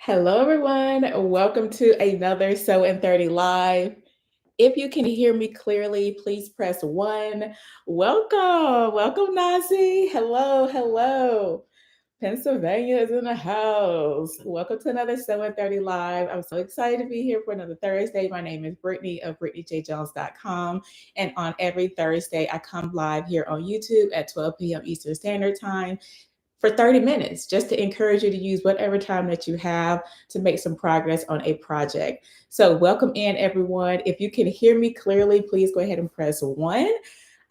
Hello, everyone. Welcome to another So in 30 Live. If you can hear me clearly, please press one. Welcome, Nazi. Hello. Pennsylvania is in the house. Welcome to another So in 30 Live. I'm so excited to be here for another Thursday. My name is Brittany of BrittanyJJones.com. And on every Thursday, I come live here on YouTube at 12 p.m. Eastern Standard Time for 30 minutes just to encourage you to use whatever time that you have to make some progress on a project. So, welcome in everyone. If you can hear me clearly, please go ahead and press one.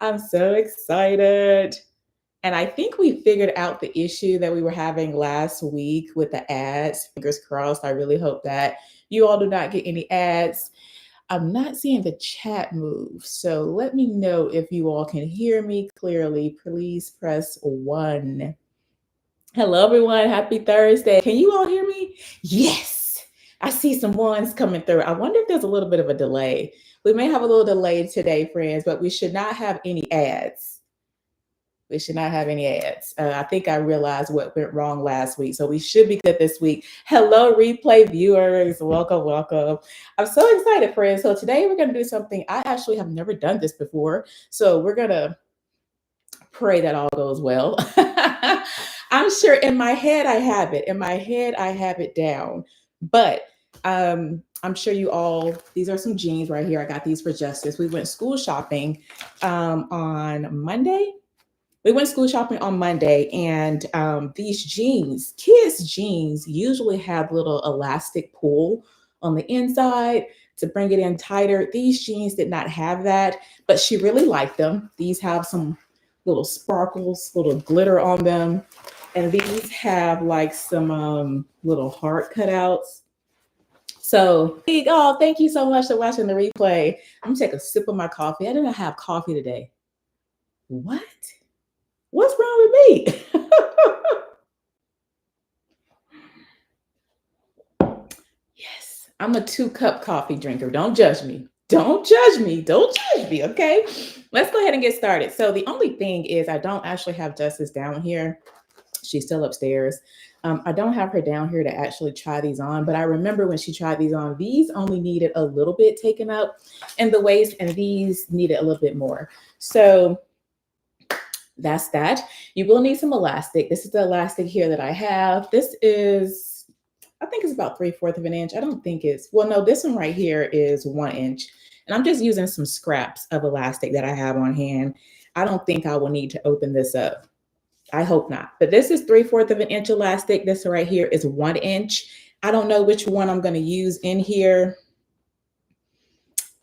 I'm so excited. And I think we figured out the issue that we were having last week with the ads. Fingers crossed. I really hope that you all do not get any ads. I'm not seeing the chat move. So let me know if you all can hear me clearly. Please press one. Hello, everyone. Happy Thursday. Can you all hear me? Yes. I see some ones coming through. I wonder if there's a little bit of a delay. We may have a little delay today, friends, but we should not have any ads. We should not have any ads. I think I realized what went wrong last week. So we should be good this week. Hello, replay viewers. Welcome. I'm so excited, friends. So today we're going to do something I actually have never done this before. So we're going to pray that all goes well. I'm sure in my head I have it. In my head I have it down. But I'm sure you all, these are some jeans right here. I got these for Justice. We went school shopping on Monday. We went school shopping on Monday, and these jeans, kids' jeans, usually have little elastic pull on the inside to bring it in tighter. These jeans did not have that, but she really liked them. These have some little sparkles, little glitter on them. And these have like some little heart cutouts. So, oh, thank you so much for watching the replay. I'm gonna take a sip of my coffee. I didn't have coffee today. What? What's wrong with me? Yes, I'm a 2-cup coffee drinker. Don't judge me. Don't judge me. Okay. Let's go ahead and get started. So, the only thing is, I don't actually have Justice down here. She's still upstairs. I don't have her down here to actually try these on, but I remember when she tried these on, these only needed a little bit taken up in the waist, and these needed a little bit more. So that's that. You will need some elastic. This is the elastic here that I have. This is, I think it's about 3/4 of an inch. I don't think it's, well, no, this one right here is 1 inch. And I'm just using some scraps of elastic that I have on hand. I don't think I will need to open this up. I hope not. But this is 3/4 of an inch elastic. This right here is 1 inch. I don't know which one I'm going to use in here.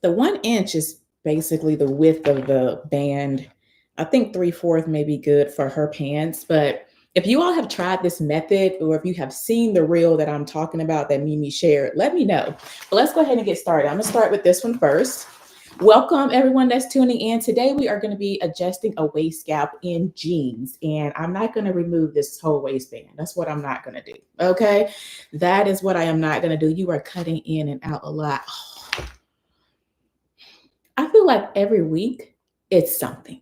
The 1 inch is basically the width of the band. I think 3/4 may be good for her pants. But if you all have tried this method, or if you have seen the reel that I'm talking about that Mimi shared, let me know. But let's go ahead and get started. I'm going to start with this one first. Welcome everyone that's tuning in. Today we are going to be adjusting a waist gap in jeans, and I'm not going to remove this whole waistband. That's what I'm not going to do. Okay, that is what I am not going to do. You are cutting in and out a lot. Oh. I feel like every week it's something.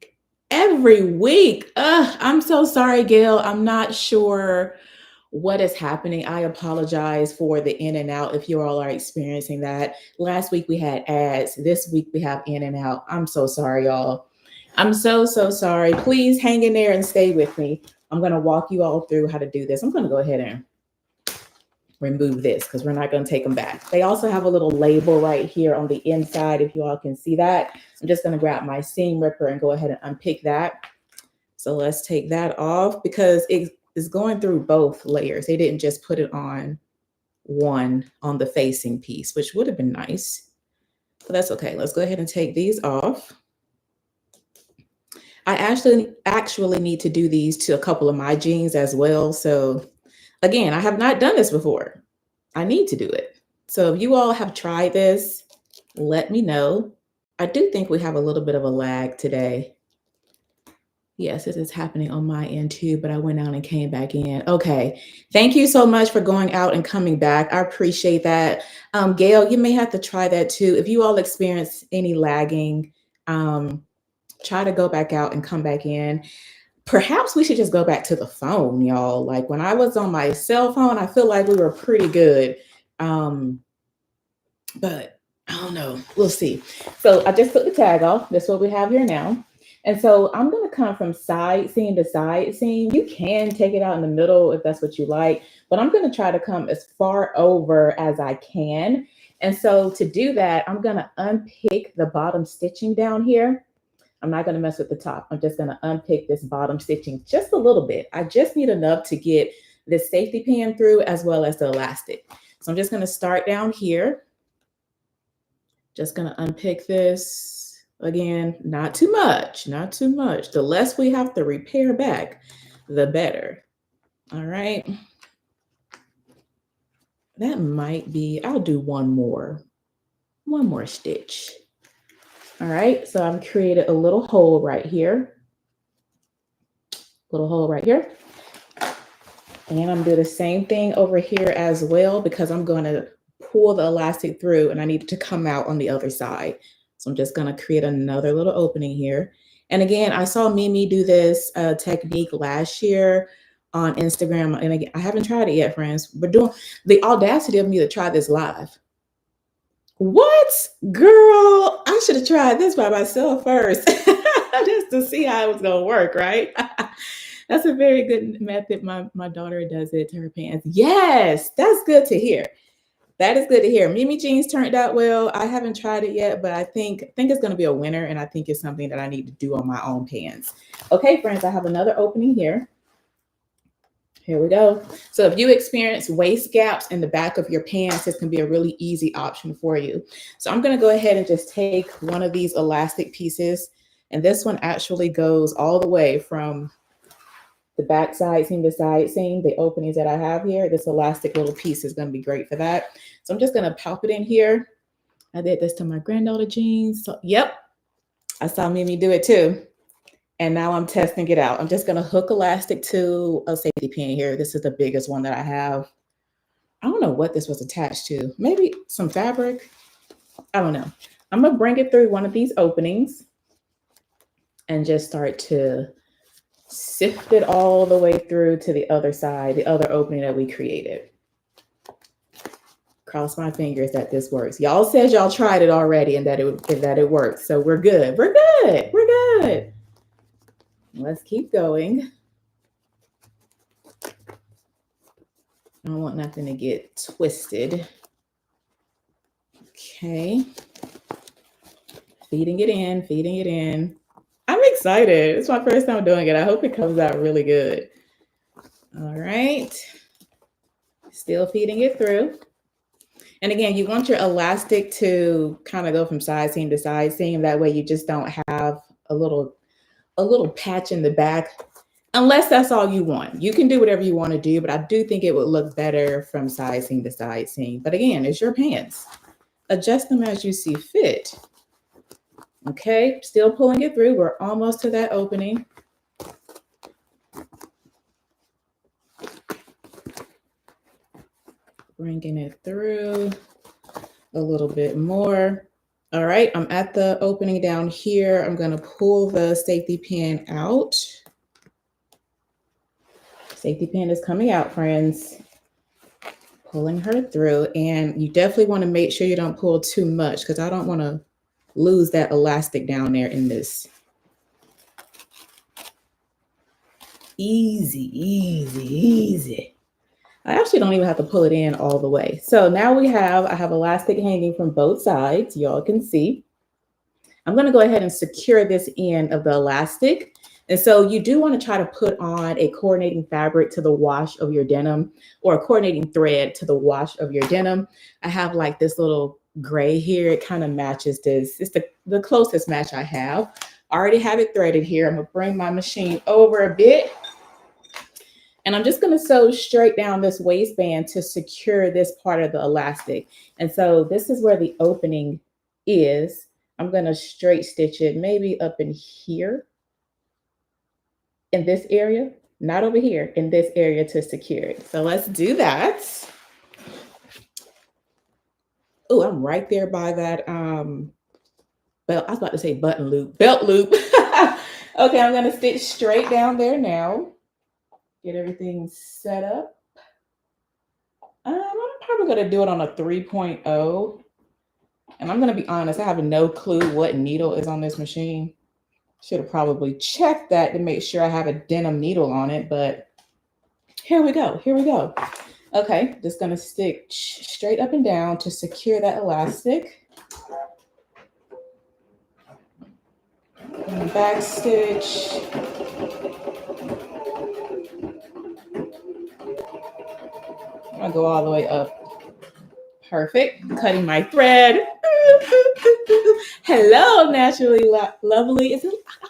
Every week. I'm so sorry, Gail. I'm not sure what is happening. I apologize for the in and out if you all are experiencing that. Last week we had ads. This week we have in and out. I'm so sorry, y'all. I'm so sorry. Please hang in there and stay with me. I'm going to walk you all through how to do this. I'm going to go ahead and remove this because we're not going to take them back. They also have a little label right here on the inside, if you all can see that. I'm just going to grab my seam ripper and go ahead and unpick that. So let's take that off because it is going through both layers. They didn't just put it on one on the facing piece, which would have been nice, but that's okay. Let's go ahead and take these off. I actually need to do these to a couple of my jeans as well. So again, I have not done this before. I need to do it. So if you all have tried this, let me know. I do think we have a little bit of a lag today. Yes, it is happening on my end too, but I went out and came back in. Okay. Thank you so much for going out and coming back. I appreciate that. Gail, you may have to try that too. If you all experience any lagging, try to go back out and come back in. Perhaps we should just go back to the phone, y'all. Like when I was on my cell phone, I feel like we were pretty good. Um, but I don't know. We'll see. So I just took the tag off. That's what we have here now. And so I'm going to come from side seam to side seam. You can take it out in the middle if that's what you like, but I'm going to try to come as far over as I can. And so to do that, I'm going to unpick the bottom stitching down here. I'm not going to mess with the top. I'm just going to unpick this bottom stitching just a little bit. I just need enough to get this safety pin through as well as the elastic. So I'm just going to start down here. Just going to unpick this again, not too much, not too much. The less we have to repair back, the better. All right. That might be, I'll do one more stitch. All right, so I've created a little hole right here. Little hole right here. And I'm doing the same thing over here as well because I'm going to pull the elastic through and I need it to come out on the other side. So I'm just going to create another little opening here. And again, I saw Mimi do this technique last year on Instagram. And again, I haven't tried it yet, friends. We're doing the audacity of me to try this live. What? Girl, I should have tried this by myself first just to see how it was going to work, right? That's a very good method. My daughter does it to her pants. Yes, that's good to hear. That is good to hear. Mimi jeans turned out well. I haven't tried it yet, but I think it's going to be a winner, and I think it's something that I need to do on my own pants. Okay, friends, I have another opening here. Here we go. So if you experience waist gaps in the back of your pants, this can be a really easy option for you. So I'm going to go ahead and just take one of these elastic pieces, and this one actually goes all the way from the back side seam to side seam, the openings that I have here. This elastic little piece is going to be great for that. So I'm just going to pop it in here. I did this to my granddaughter jeans. So, yep, I saw Mimi do it too. And now I'm testing it out. I'm just going to hook elastic to a safety pin here. This is the biggest one that I have. I don't know what this was attached to. Maybe some fabric. I don't know. I'm going to bring it through one of these openings and just start to sift it all the way through to the other side, the other opening that we created. Cross my fingers that this works. Y'all said y'all tried it already and that it works. So we're good. We're good. We're good. Let's keep going. I don't want nothing to get twisted. Okay. Feeding it in, feeding it in. I'm excited. It's my first time doing it. I hope it comes out really good. All right. Still feeding it through. And again, you want your elastic to kind of go from side seam to side seam. That way you just don't have a little patch in the back, unless that's all you want. You can do whatever you want to do, but I do think it would look better from side seam to side seam. But again, it's your pants. Adjust them as you see fit. Okay, still pulling it through. We're almost to that opening. Bringing it through a little bit more. All right, I'm at the opening down here. I'm going to pull the safety pin out. Safety pin is coming out, friends. Pulling her through. And you definitely want to make sure you don't pull too much because I don't want to lose that elastic down there in this. Easy, easy, easy. I actually don't even have to pull it in all the way. So now I have elastic hanging from both sides. Y'all can see. I'm going to go ahead and secure this end of the elastic. And so you do want to try to put on a coordinating fabric to the wash of your denim, or a coordinating thread to the wash of your denim. I have like this little gray here. It kind of matches this. It's the closest match I have. I already have it threaded here. I'm going to bring my machine over a bit. And I'm just going to sew straight down this waistband to secure this part of the elastic. And so this is where the opening is. I'm going to straight stitch it maybe up in here, in this area, not over here, in this area to secure it. So let's do that. Oh, I'm right there by that belt. I was about to say button loop, belt loop. Okay, I'm gonna stitch straight down there now. Get everything set up. I'm probably gonna do it on a 3.0. And I'm gonna be honest, I have no clue what needle is on this machine. Should have probably checked that to make sure I have a denim needle on it, but here we go, here we go. Okay, just gonna stitch straight up and down to secure that elastic. And back stitch. I'm gonna go all the way up. Perfect. Cutting my thread. Hello, naturally lovely. I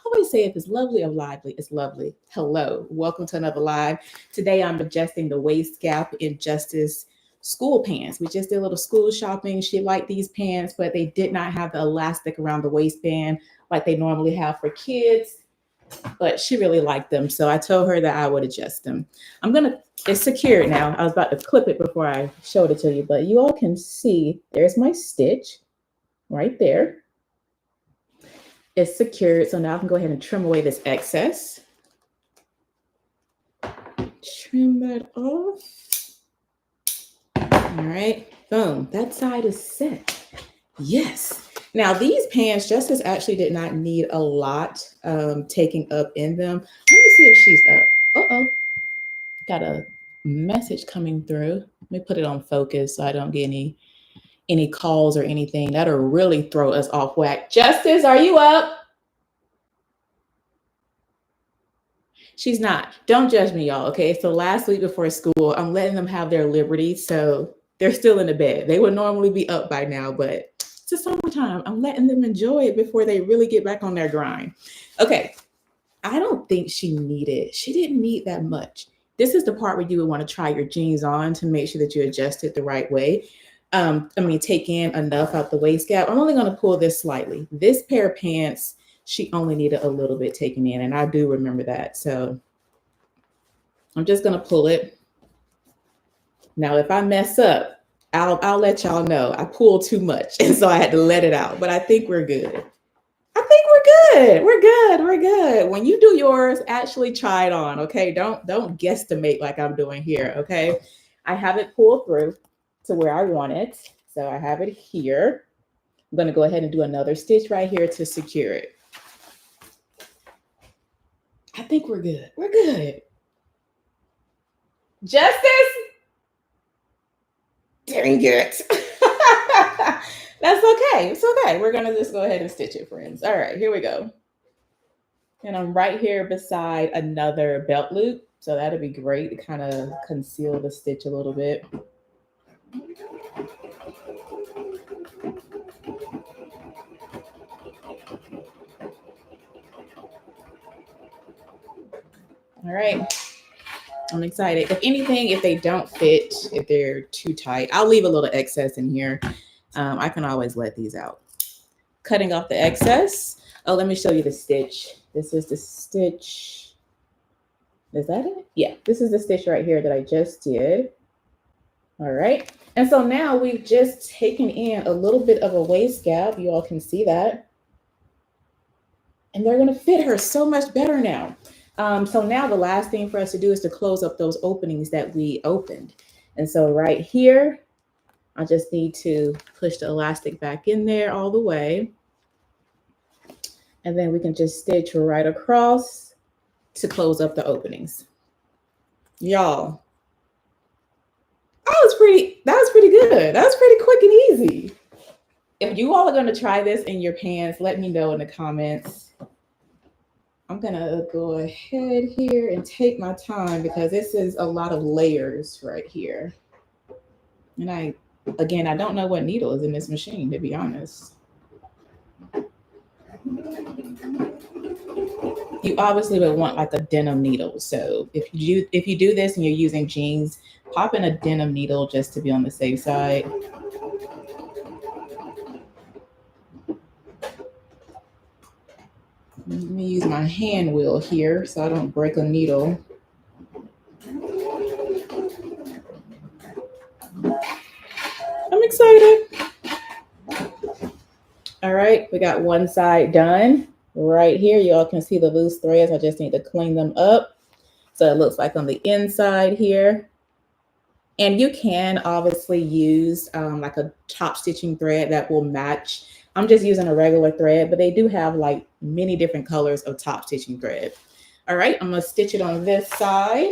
always say if it's lovely or lively, it's lovely. Hello. Welcome to another live. Today I'm adjusting the waist gap in Justice school pants. We just did a little school shopping. She liked these pants, but they did not have the elastic around the waistband like they normally have for kids. But she really liked them. So I told her that I would adjust them. It's secured now. I was about to clip it before I showed it to you, but you all can see there's my stitch right there. It's secured. So now I can go ahead and trim away this excess. Trim that off. All right, boom, that side is set. Yes. Now these pants, Justice actually did not need a lot taking up in them. Let me see if she's up. Uh-oh, got a message coming through. Let me put it on focus so I don't get any calls or anything. That'll really throw us off whack. Justice, are you up? She's not. Don't judge me, y'all, okay? So last week before school, I'm letting them have their liberty, so they're still in the bed. They would normally be up by now, but it's the summertime. I'm letting them enjoy it before they really get back on their grind. Okay, I don't think she didn't need that much. This is the part where you would want to try your jeans on to make sure that you adjust it the right way. Take in enough out the waist gap. I'm only going to pull this slightly. This pair of pants, she only needed a little bit taken in, and I do remember that. So I'm just going to pull it. Now, if I mess up, I'll let y'all know. I pulled too much, and so I had to let it out. But I think we're good. We're good. When you do yours, actually try it on, okay? Don't guesstimate like I'm doing here, okay? I have it pulled through to where I want it. So I have it here. I'm going to go ahead and do another stitch right here to secure it. I think we're good. We're good. Justice? Dang it. That's okay. It's okay. We're going to just go ahead and stitch it, friends. All right, here we go. And I'm right here beside another belt loop. So that'd be great to kind of conceal the stitch a little bit. All right. I'm excited. If anything, if they don't fit, if they're too tight, I'll leave a little excess in here. I can always let these out. Cutting off the excess. Oh, let me show you the stitch. This is the stitch. Is that it? Yeah, this is the stitch right here that I just did. All right. And so now we've just taken in a little bit of a waist gap. You all can see that. And they're going to fit her so much better now. So now the last thing for us to do is to close up those openings that we opened. And so right here, I just need to push the elastic back in there all the way. And then we can just stitch right across to close up the openings. Y'all, that was pretty good. That was pretty quick and easy. If you all are going to try this in your pants, let me know in the comments. I'm going to go ahead here and take my time because this is a lot of layers right here. And I don't know what needle is in this machine, to be honest. You obviously would want like a denim needle. So if you do this and you're using jeans, pop in a denim needle just to be on the safe side. Let me use my hand wheel here so I don't break a needle. I'm excited. All right, we got one side done. right here. You all can see the loose threads. I just need to clean them up. So it looks like on the inside here. And you can obviously use like a top stitching thread that will match. I'm just using a regular thread, but they do have like many different colors of top stitching thread. All right, I'm gonna stitch it on this side.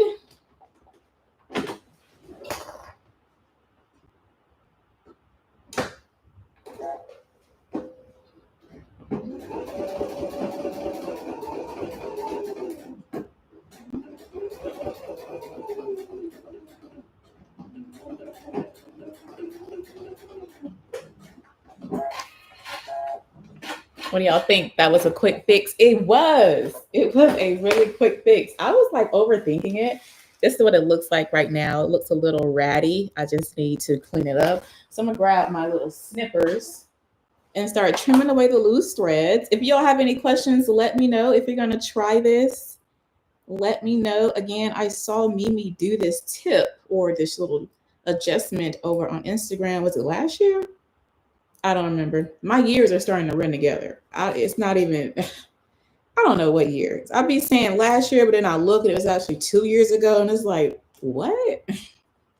What do y'all think? That was a quick fix? It was. It was a really quick fix. I was like overthinking it. This is what it looks like right now. It looks a little ratty. I just need to clean it up. So I'm gonna grab my little snippers and start trimming away the loose threads. If y'all have any questions, let me know. If you're gonna try this, let me know. Again, I saw Mimi do this tip or this little adjustment over on Instagram. Was it last year? I don't remember. My years are starting to run together. It's not even, I don't know what year. I'd be saying last year, but then I look and it was actually 2 years ago. And it's like, what?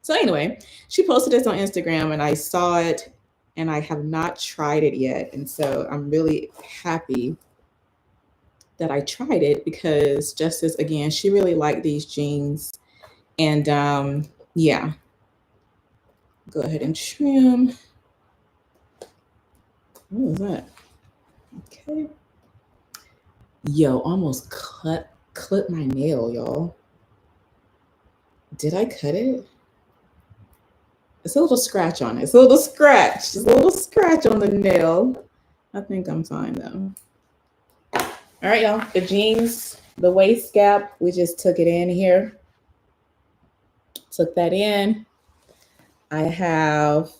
So anyway, she posted this on Instagram and I saw it and I have not tried it yet. And so I'm really happy that I tried it because Justice, again, she really liked these jeans. And yeah, go ahead and trim. What was that? Okay. Yo, almost clipped my nail, y'all. Did I cut it? It's a little scratch on it. It's a little scratch. Just a little scratch on the nail. I think I'm fine though. All right, y'all. The jeans, the waist gap, we just took it in here. Took that in. I have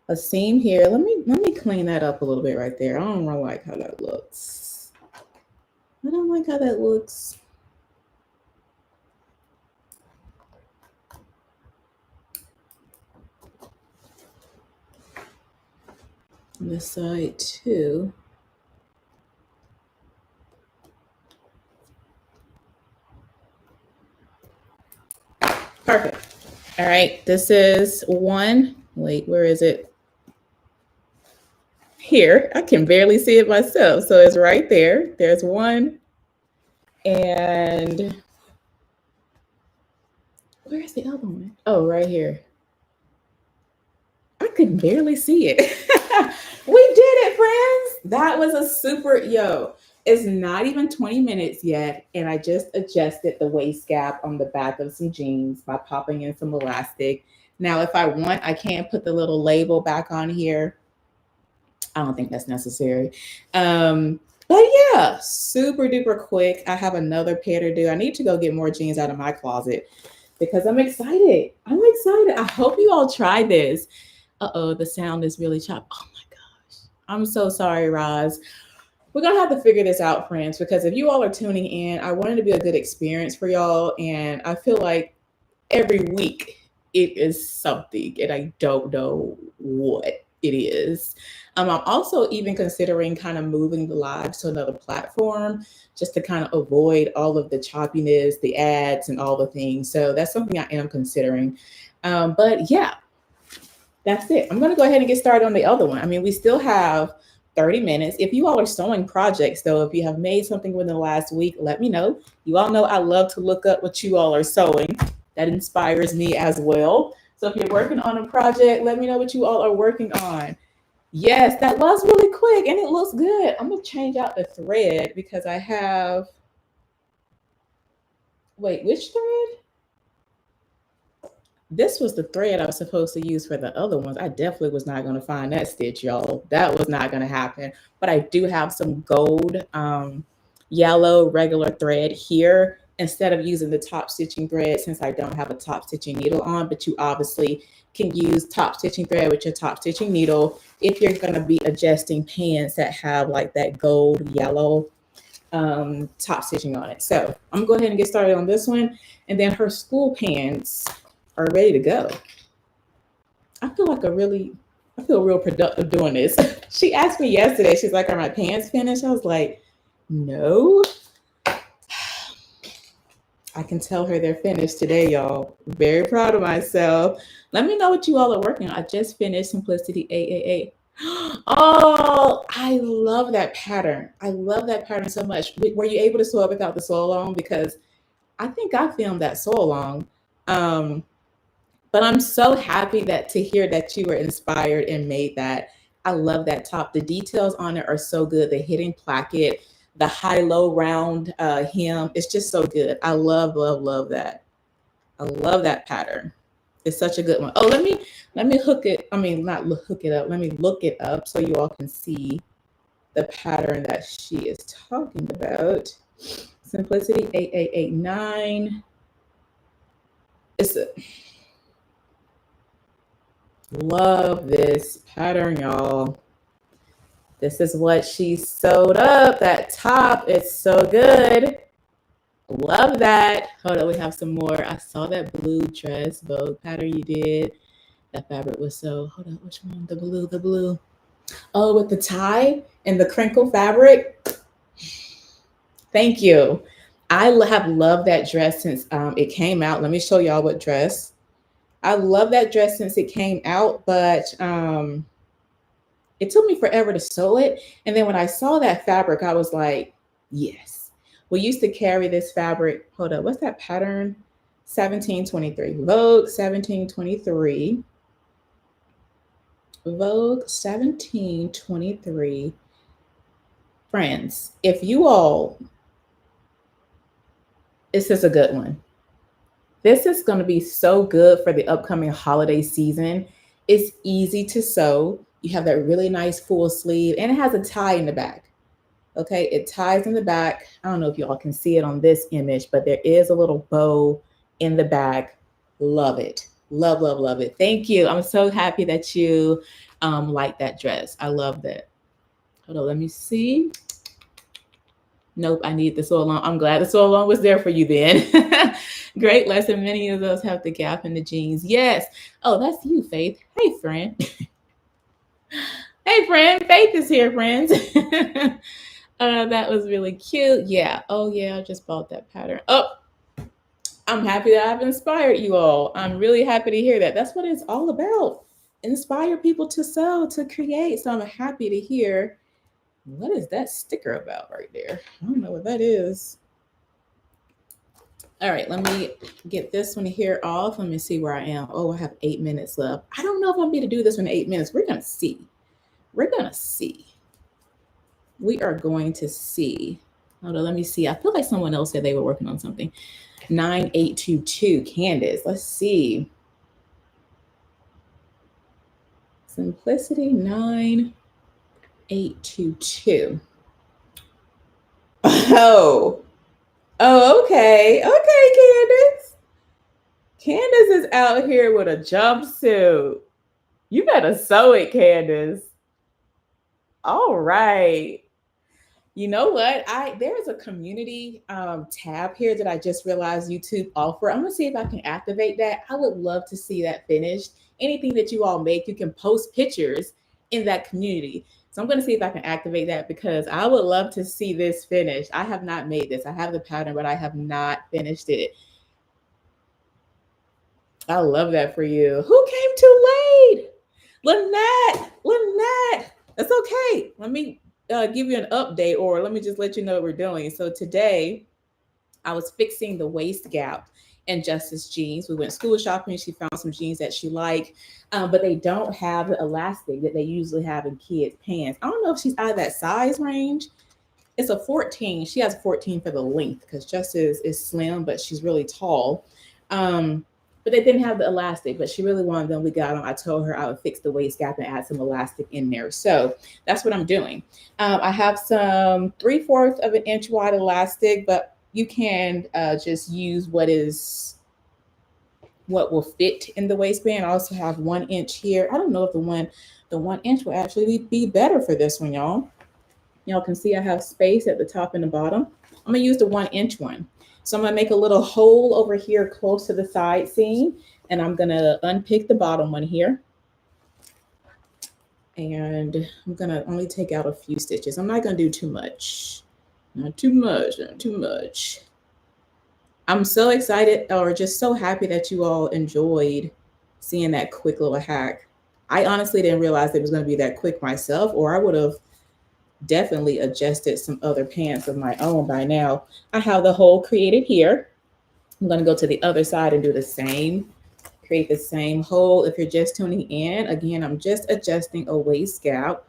a seam here. Let me clean that up a little bit right there. I don't really like how that looks. I don't like how that looks. On this side too. Perfect. All right, this is one. Wait, where is it? Here, I can barely see it myself. So it's right there. There's one. And where's the other one? Oh, right here. I could barely see it. We did it, friends. That was a super, it's not even 20 minutes yet. And I just adjusted the waist gap on the back of some jeans by popping in some elastic. Now, if I want, I can put the little label back on here. I don't think that's necessary. But yeah, super duper quick. I have another pair to do. I need to go get more jeans out of my closet because I'm excited. I'm excited. I hope you all try this. Uh-oh, the sound is really chopped. Oh my gosh. I'm so sorry, Roz. We're going to have to figure this out, friends, because if you all are tuning in, I want it to be a good experience for y'all. And I feel like every week it is something, and I don't know what it is. I'm also even considering kind of moving the lives to another platform just to kind of avoid all of the choppiness, the ads, and all the things. So that's something I am considering. But yeah, that's it. I'm going to go ahead and get started on the other one. I mean, we still have 30 minutes. If you all are sewing projects, though, if you have made something within the last week, let me know. You all know I love to look up what you all are sewing. That inspires me as well. So if you're working on a project, let me know what you all are working on. Yes, that was really quick and it looks good. I'm going to change out the thread because I have, wait, which thread? This was the thread I was supposed to use for the other ones. I definitely was not going to find that stitch, y'all. That was not going to happen. But I do have some gold, yellow regular thread here instead of using the top stitching thread since I don't have a top stitching needle on. But you obviously can use top stitching thread with your top stitching needle if you're going to be adjusting pants that have like that gold yellow top stitching on it. So I'm going to go ahead and get started on this one. And then her school pants are ready to go. I feel real productive doing this. She asked me yesterday, she's like, are my pants finished? I was like, No. I can tell her they're finished today, y'all. Very proud of myself. Let me know what you all are working on. I just finished Simplicity 888. Oh, I love that pattern. I love that pattern so much. Were you able to sew it without the sew along? Because I think I filmed that sew along. Um, but I'm so happy that to hear that you were inspired and made that. I love that top. The details on it are so good. The hidden placket, the high-low round hem. It's just so good. I love, love, love that. I love that pattern. It's such a good one. Oh, let me hook it. I mean, not hook it up. Let me look it up so you all can see the pattern that she is talking about. Simplicity 8889. It's a love this pattern, y'all. This is what she sewed up. That top, it's so good. Love that. Hold on, we have some more. I saw that blue dress Vogue pattern you did. That fabric was so, hold on, which one? The blue. Oh, with the tie and the crinkle fabric. Thank you. I have loved that dress since it came out. Let me show y'all what dress. I love that dress since it came out, but it took me forever to sew it. And then when I saw that fabric, I was like, yes. We used to carry this fabric. Hold up, what's that pattern? 1723. Vogue 1723. Vogue 1723. Friends, if you all, this is a good one. This is going to be so good for the upcoming holiday season. It's easy to sew. You have that really nice full sleeve, and it has a tie in the back. Okay, it ties in the back. I don't know if you all can see it on this image, but there is a little bow in the back. Love it. Love, love, love it. Thank you. I'm so happy that you like that dress. I love that. Hold on, let me see. Nope, I need the sew along. I'm glad the sew along was there for you then. Great lesson. Many of those have the gap in the jeans. Yes. Oh, that's you, Faith. Hey, friend. Hey, friend. Faith is here, friends. That was really cute. Yeah. Oh, yeah. I just bought that pattern. Oh, I'm happy that I've inspired you all. I'm really happy to hear that. That's what it's all about. Inspire people to sew, to create. So I'm happy to hear. What is that sticker about right there? I don't know what that is. All right, let me get this one here off. Let me see where I am. Oh, I have 8 minutes left. I don't know if I'm going to do this in 8 minutes. We're going to see. We're going to see. We are going to see. Hold on, let me see. I feel like someone else said they were working on something. 9822, Candace. Let's see. Simplicity 9822. Oh. Oh, okay. Okay, Candace. Candace is out here with a jumpsuit. You better sew it, Candace. All right. You know what? There's a community tab here that I just realized YouTube offer. I'm gonna see if I can activate that. I would love to see that finished. Anything that you all make, you can post pictures in that community. So I'm gonna see if I can activate that because I would love to see this finished. I have not made this. I have the pattern, but I have not finished it. I love that for you. Who came too late? Lynette. That's okay. Let me give you an update, or let me just let you know what we're doing. So today, I was fixing the waist gap in Justice jeans. We went school shopping. She found some jeans that she liked, but they don't have the elastic that they usually have in kids' pants. I don't know if she's out of that size range. It's a 14. She has a 14 for the length because Justice is slim, but she's really tall. But they didn't have the elastic, but she really wanted them. We got them. I told her I would fix the waist gap and add some elastic in there. So that's what I'm doing. I have some 3/4 of an inch wide elastic, but you can just use what will fit in the waistband. I also have 1 inch here. I don't know if the 1 inch will actually be better for this one, y'all. Y'all can see I have space at the top and the bottom. I'm gonna use the 1 inch one. So I'm gonna make a little hole over here close to the side seam, and I'm gonna unpick the bottom one here. And I'm gonna only take out a few stitches. I'm not gonna do too much. Not too much, not too much. I'm so excited or just so happy that you all enjoyed seeing that quick little hack. I honestly didn't realize it was going to be that quick myself, or I would have definitely adjusted some other pants of my own by now. I have the hole created here. I'm going to go to the other side and do the same. Create the same hole. If you're just tuning in, again, I'm just adjusting a waist gap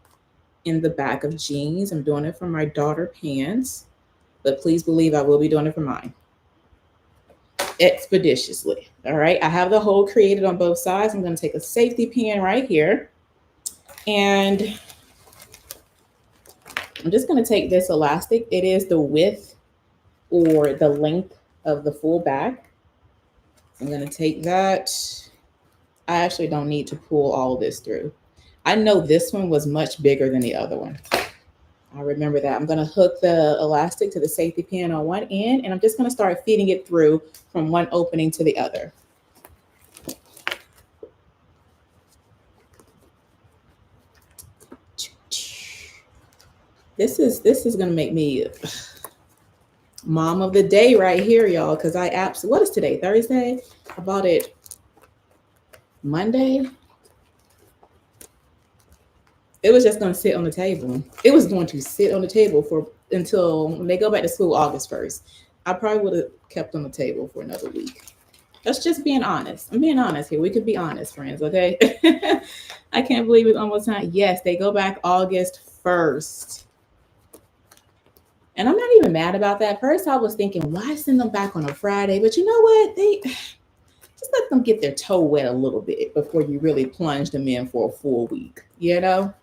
in the back of jeans. I'm doing it for my daughter pants, but please believe I will be doing it for mine expeditiously. All right, I have the hole created on both sides. I'm going to take a safety pin right here, and I'm just going to take this elastic. It is the width or the length of the full back. I'm going to take that. I actually don't need to pull all of this through. I know this one was much bigger than the other one. I remember that. I'm going to hook the elastic to the safety pin on one end, and I'm just going to start feeding it through from one opening to the other. This is going to make me mom of the day right here, y'all, because what is today? Thursday? I bought it Monday. It was just going to sit on the table. It was going to sit on the table until when they go back to school August 1st. I probably would have kept on the table for another week. That's just being honest. I'm being honest here. We could be honest, friends, okay? I can't believe it's almost time. Yes, they go back August 1st. And I'm not even mad about that. First, I was thinking, why send them back on a Friday? But you know what? They just let them get their toe wet a little bit before you really plunge them in for a full week, you know?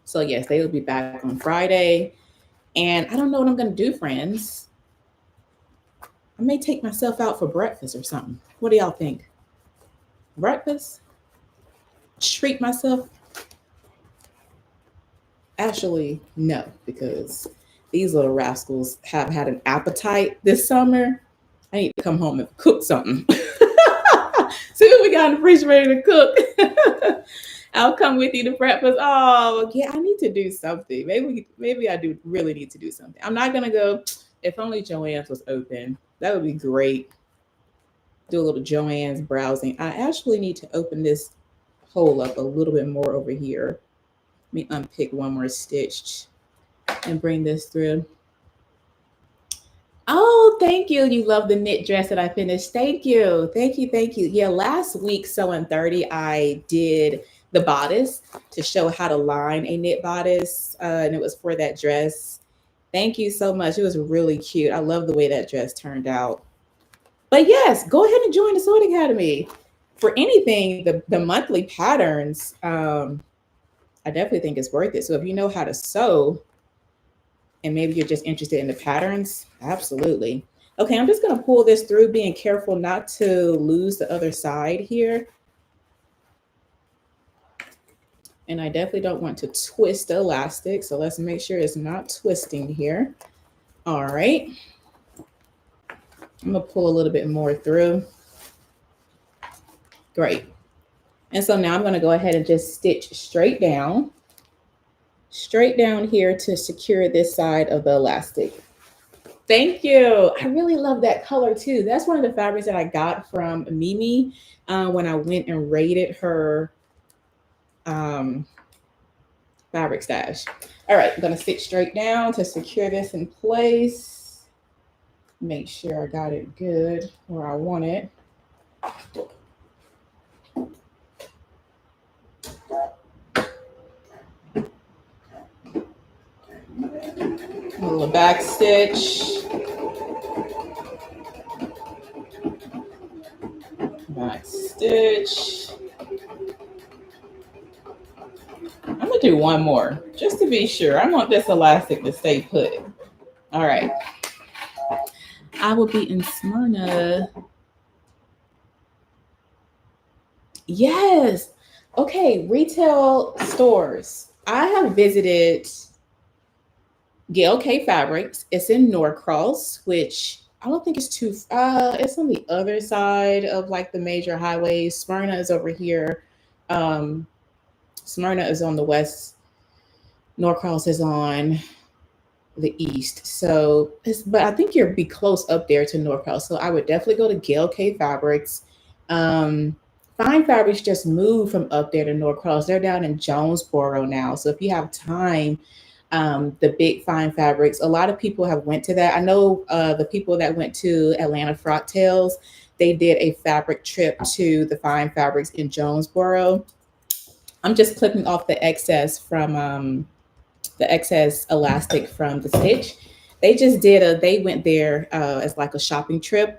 So yes, they will be back on Friday. And I don't know what I'm going to do, friends. I may take myself out for breakfast or something. What do y'all think? Breakfast? Treat myself? Actually, no, because these little rascals have had an appetite this summer. I need to come home and cook something. See what we got in the fridge ready to cook. I'll come with you to breakfast. Oh, yeah, I need to do something. Maybe I do really need to do something. I'm not gonna go. If only Joann's was open, that would be great. Do a little Joann's browsing. I actually need to open this hole up a little bit more over here. Let me unpick one more stitch and bring this through. Oh, thank you. You love the knit dress that I finished. Thank you. Thank you. Thank you. Yeah, last week, Sewing 30, I did the bodice to show how to line a knit bodice. And it was for that dress. Thank you so much. It was really cute. I love the way that dress turned out. But yes, go ahead and join the Sewing Academy. For anything, the monthly patterns, I definitely think it's worth it. So if you know how to sew, and maybe you're just interested in the patterns, absolutely. Okay, I'm just going to pull this through, being careful not to lose the other side here. And I definitely don't want to twist the elastic, so let's make sure it's not twisting here. All right. I'm going to pull a little bit more through. Great. And so now I'm going to go ahead and just stitch straight down here to secure this side of the elastic. Thank you. I really love that color too. That's one of the fabrics that I got from Mimi when I went and raided her fabric stash. All right, I'm going to stitch straight down to secure this in place. Make sure I got it good where I want it. A little back stitch. Back stitch. I'm gonna do one more just to be sure. I want this elastic to stay put. All right. I will be in Smyrna. Yes. Okay, retail stores. I have visited Gail K Fabrics. It's in Norcross, which I don't think it's too. It's on the other side of like the major highways. Smyrna is over here. Smyrna is on the west. Norcross is on the east. So, but I think you'll be close up there to NorCal. So I would definitely go to Gail K Fabrics. Um, Fine Fabrics just moved from up there to NorCal. They're down in Jonesboro now. So if you have time, the big Fine Fabrics, a lot of people have went to that. I know the people that went to Atlanta Frocktails, they did a fabric trip to the Fine Fabrics in Jonesboro. I'm just clipping off the excess elastic from the stitch. They went there as like a shopping trip.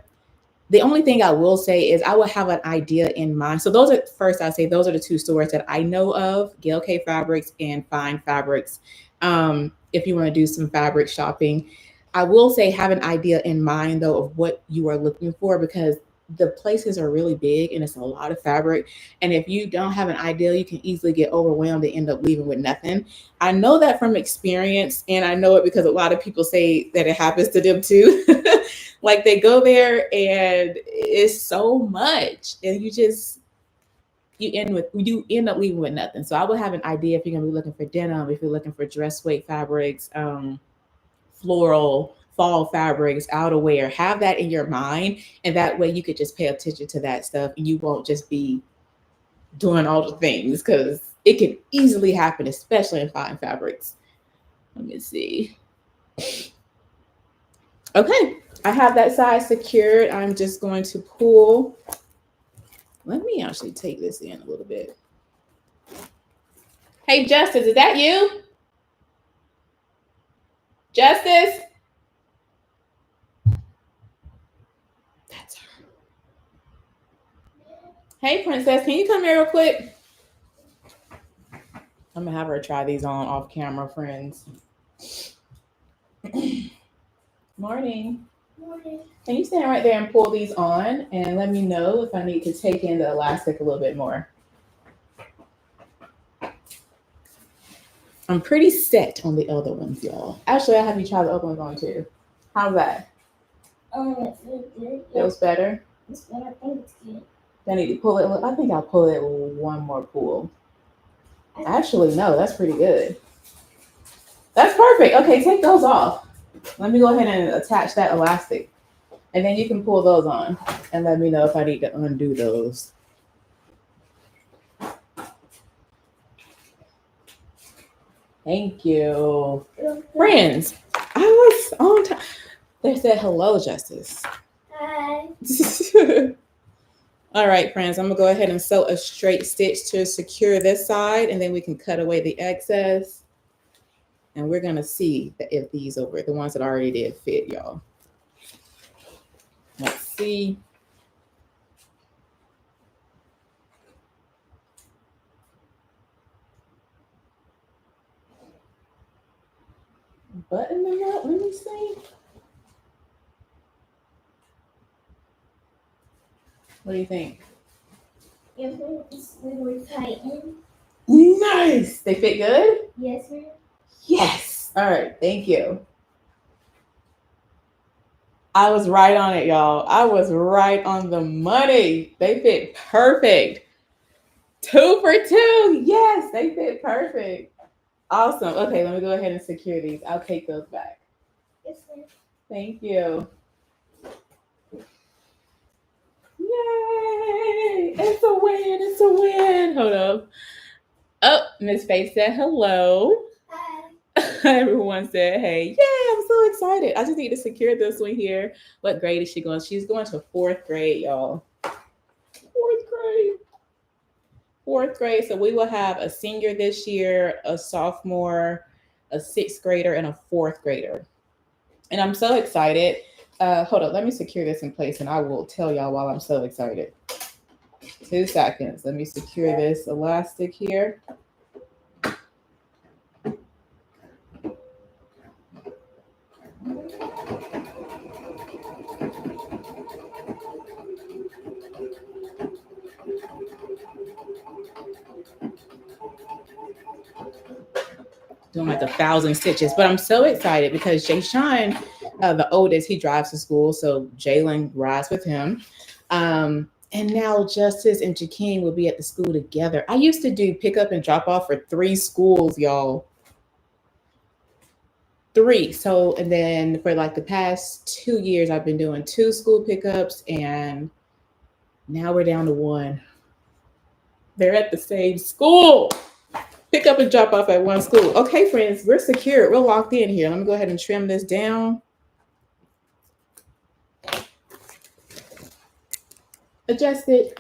The only thing I will say is I will have an idea in mind. So those are first I say those are the two stores that I know of: Gail K Fabrics and Fine Fabrics. If you want to do some fabric shopping, I will say have an idea in mind though of what you are looking for, because the places are really big and it's a lot of fabric. And if you don't have an idea, you can easily get overwhelmed and end up leaving with nothing. I know that from experience, and I know it because a lot of people say that it happens to them too. Like they go there and it's so much, and you end up leaving with nothing. So I would have an idea if you're gonna be looking for denim, if you're looking for dress weight fabrics, floral, fall fabrics, outerwear. Have that in your mind, and that way you could just pay attention to that stuff, and you won't just be doing all the things because it can easily happen, especially in fine fabrics. Let me see. Okay, I have that side secured. I'm just going to pull. Let me actually take this in a little bit. Hey, Justice, is that you? Justice? That's her. Hey, Princess, can you come here real quick? I'm gonna have her try these on off camera, friends. Morning. Morning. Can you stand right there and pull these on and let me know if I need to take in the elastic a little bit more? I'm pretty set on the other ones, y'all. Actually, I have you try the other ones on too. How's that? It feels good. Feels better? It's better. I think it's good. I need to pull it. I think I'll pull it with one more pull. Actually, no, that's pretty good. That's perfect. Okay, take those off. Let me go ahead and attach that elastic. And then you can pull those on and let me know if I need to undo those. Thank you. Friends, I was on time. They said hello, Justice. Hi. All right, friends, I'm gonna go ahead and sew a straight stitch to secure this side, and then we can cut away the excess. And we're gonna see if these the ones that already did fit, y'all. Let's see. Button them up. Let me see. What do you think? It's really tightened. Nice. They fit good? Yes, ma'am. Yes. All right. Thank you. I was right on it, y'all. I was right on the money. They fit perfect. 2 for 2. Yes, they fit perfect. Awesome. Okay, let me go ahead and secure these. I'll take those back. Yes, ma'am. Thank you. Yay! It's a win. It's a win. Hold up. Oh, Miss Faith said hello. Hi. Everyone said hey. Yay, I'm so excited. I just need to secure this one here. What grade is she going? She's going to 4th grade, y'all. 4th grade. 4th grade. So we will have a senior this year, a sophomore, a 6th grader, and a 4th grader. And I'm so excited. Hold up, let me secure this in place and I will tell y'all while I'm so excited. 2 seconds. Let me secure this elastic here. Doing like 1,000 stitches, but I'm so excited because Jay Sean, the oldest, he drives to school, so Jalen rides with him. And now Justice and Jakeem will be at the school together. I used to do pick up and drop off for 3 schools, y'all. 3. So, and then for like the past 2 years, I've been doing 2 school pickups, and now we're down to 1. They're at the same school. Pick up and drop off at one school. Okay, friends, we're secure. We're locked in here. Let me go ahead and trim this down. Adjust it.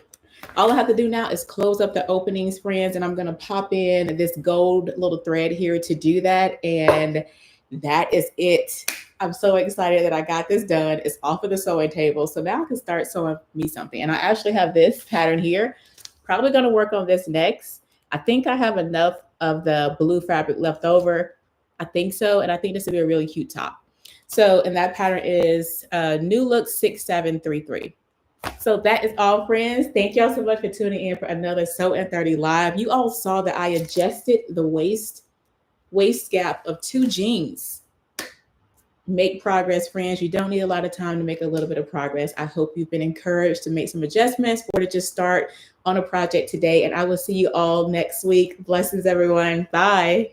All I have to do now is close up the openings, friends, and I'm going to pop in this gold little thread here to do that. And that is it. I'm so excited that I got this done. It's off of the sewing table. So now I can start sewing me something. And I actually have this pattern here. Probably going to work on this next. I think I have enough of the blue fabric left over. I think so. And I think this would be a really cute top. So, and that pattern is New Look 6733. So that is all, friends. Thank y'all so much for tuning in for another Sew in 30 Live. You all saw that I adjusted the waist gap of 2 jeans. Make progress, friends. You don't need a lot of time to make a little bit of progress. I hope you've been encouraged to make some adjustments or to just start on a project today. And I will see you all next week. Blessings, everyone. Bye.